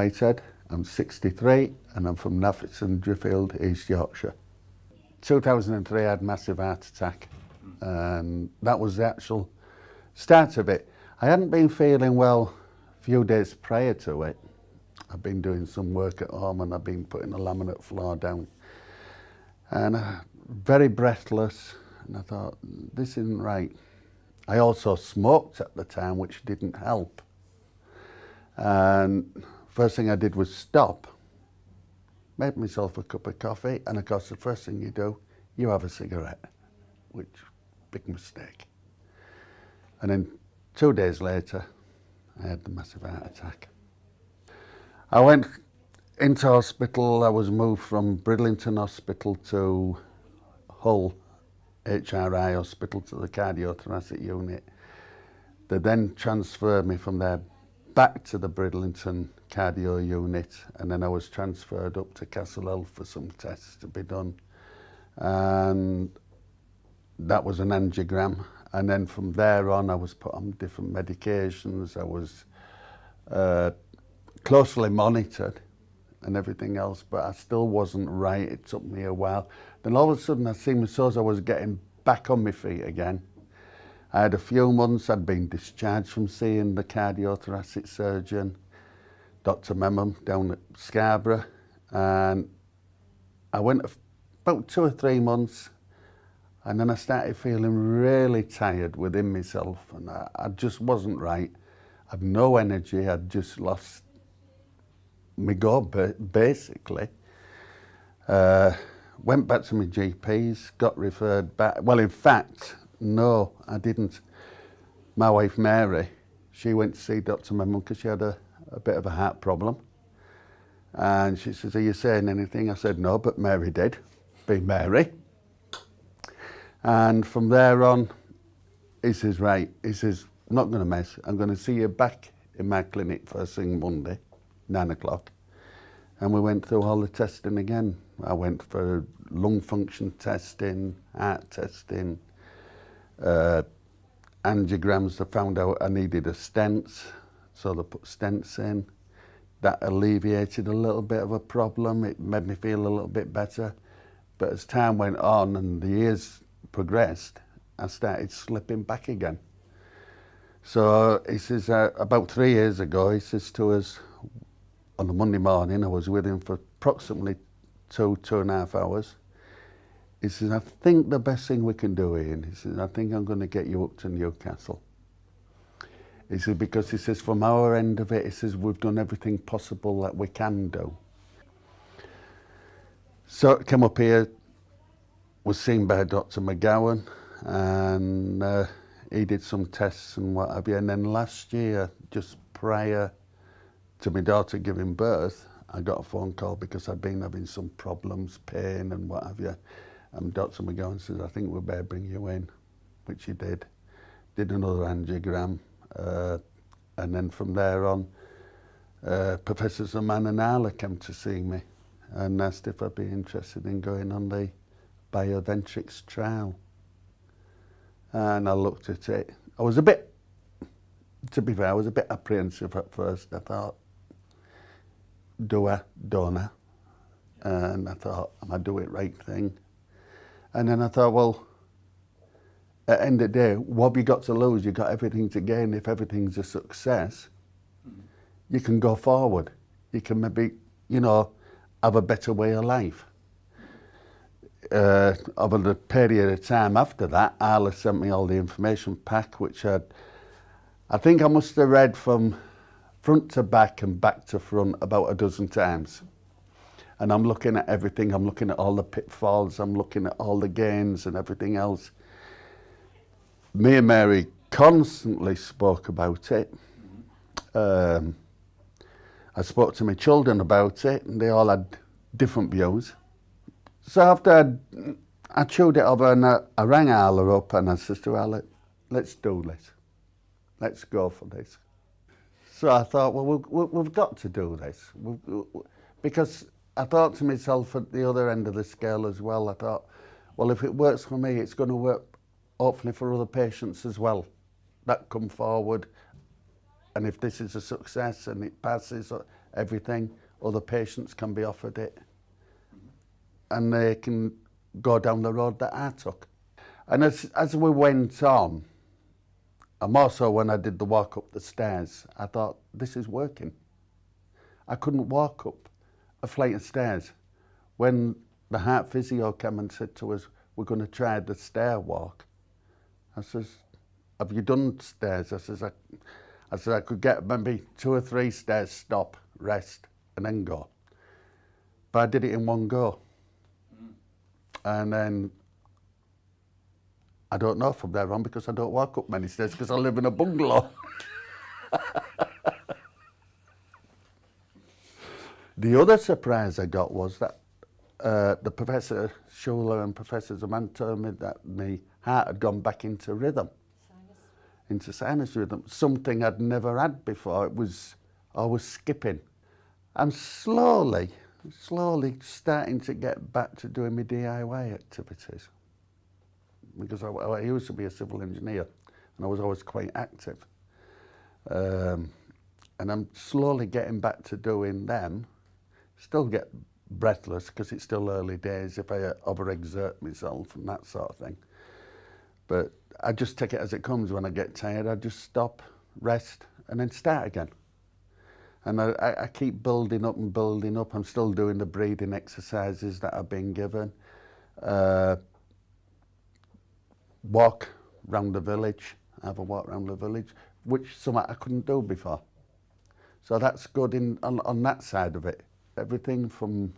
Whitehead, I'm 63 and I'm from Naffington, Driffield, East Yorkshire. 2003 I had a massive heart attack and that was the actual start of it. I hadn't been feeling well a few days prior to it. I've been doing some work at home and I've been putting a laminate floor down and very breathless, and I thought, this isn't right. I also smoked at the time, which didn't help. And first thing I did was stop, made myself a cup of coffee, and of course the first thing you do, you have a cigarette, which big mistake. And then 2 days later, I had the massive heart attack. I went into hospital. I was moved from Bridlington Hospital to Hull HRI Hospital to the cardiothoracic unit. They then transferred me from there back to the Bridlington cardio unit, and then I was transferred up to Castle Health for some tests to be done. And that was an angiogram. And then from there on, I was put on different medications. I was closely monitored and everything else, but I still wasn't right. It took me a while. Then all of a sudden I seen as I was getting back on my feet again. I had a few months, I'd been discharged from seeing the cardiothoracic surgeon, Dr. Memham, down at Scarborough, and I went about 2 or 3 months, and then I started feeling really tired within myself, and I just wasn't right. I had no energy, I'd just lost my go, basically. Went back to my GPs, got referred back. Well, in fact, no, I didn't. My wife, Mary, she went to see Dr. Memham because she had a bit of a heart problem. And she says, are you saying anything? I said, no, but Mary did, being Mary. And from there on, he says, right, he says, I'm not going to mess. I'm going to see you back in my clinic first thing Monday, 9 o'clock. And we went through all the testing again. I went for lung function testing, heart testing, angiograms. They found out I needed a stent, so they put stents in. That alleviated a little bit of a problem. It made me feel a little bit better. But as time went on and the years progressed, I started slipping back again. So he says, about 3 years ago, he says to us, on a Monday morning, I was with him for approximately 2.5 hours. He says, I think the best thing we can do, Ian, he says, I think I'm going to get you up to Newcastle. He says, because he says, from our end of it, he says, we've done everything possible that we can do. So I came up here, was seen by Dr. McGowan, and he did some tests and what have you. And then last year, just prior to my daughter giving birth, I got a phone call because I'd been having some problems, pain and what have you. And Dr. McGowan says, I think we better bring you in, which he did. Did another angiogram. And then from there on, Professor Zaman and Arla came to see me and asked if I'd be interested in going on the BioVentrix trial. And I looked at it. I was a bit, to be fair, I was a bit apprehensive at first. I thought, do I, don't I? And I thought, am I doing the right thing? And then I thought, well, at the end of the day, what have you got to lose? You've got everything to gain. If everything's a success, you can go forward. You can maybe, you know, have a better way of life. Over the period of time after that, Arla sent me all the information pack, which I think I must have read from front to back and back to front about a dozen times. And I'm looking at everything. I'm looking at all the pitfalls. I'm looking at all the gains and everything else. Me and Mary constantly spoke about it. I spoke to my children about it, and they all had different views. So after I chewed it over, and I rang Arla up, and I said to Arla, let's do this. Let's go for this. So I thought, well, we've got to do this. Because I thought to myself at the other end of the scale as well, I thought, well, if it works for me, it's going to work hopefully for other patients as well that come forward. And if this is a success and it passes, everything. Other patients can be offered it, and they can go down the road that I took. And as we went on, and more so when I did the walk up the stairs, I thought, this is working. I couldn't walk up a flight of stairs. When the heart physio came and said to us, we're going to try the stair walk, I says, have you done stairs? I said, I could get maybe 2 or 3 stairs, stop, rest, and then go. But I did it in one go. And then, I don't know from there on, because I don't walk up many stairs because I live in a bungalow. The other surprise I got was that the Professor Schuler and Professor Zaman told me that my heart had gone back into rhythm. Into sinus rhythm, something I'd never had before. I was skipping. I'm slowly starting to get back to doing my DIY activities. Because I used to be a civil engineer and I was always quite active. And I'm slowly getting back to doing them. Still get breathless because it's still early days if I overexert myself and that sort of thing. But I just take it as it comes. When I get tired, I just stop, rest, and then start again. And I keep building up and building up. I'm still doing the breathing exercises that I've been given. Walk round the village, have a walk around the village, which something I couldn't do before. So that's good on that side of it. Everything from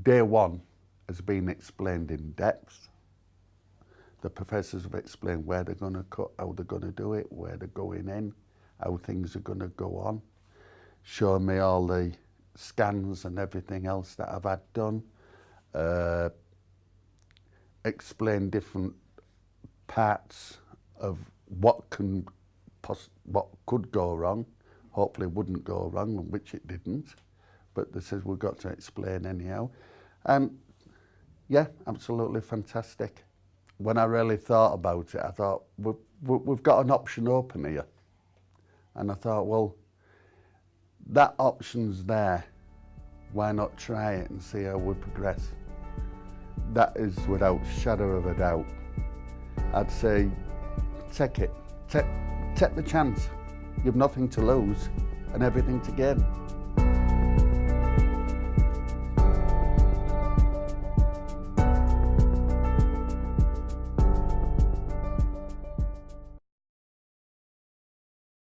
day one has been explained in depth. The professors have explained where they're going to cut, how they're going to do it, where they're going in, how things are going to go on. Show me all the scans and everything else that I've had done. Explain different parts of what could go wrong. Hopefully wouldn't go wrong, which it didn't. But they says we've got to explain anyhow. And yeah, absolutely fantastic. When I really thought about it, I thought, we've got an option open here. And I thought, well, that option's there. Why not try it and see how we progress? That is without shadow of a doubt. I'd say, take it. Take the chance. You've nothing to lose and everything to gain.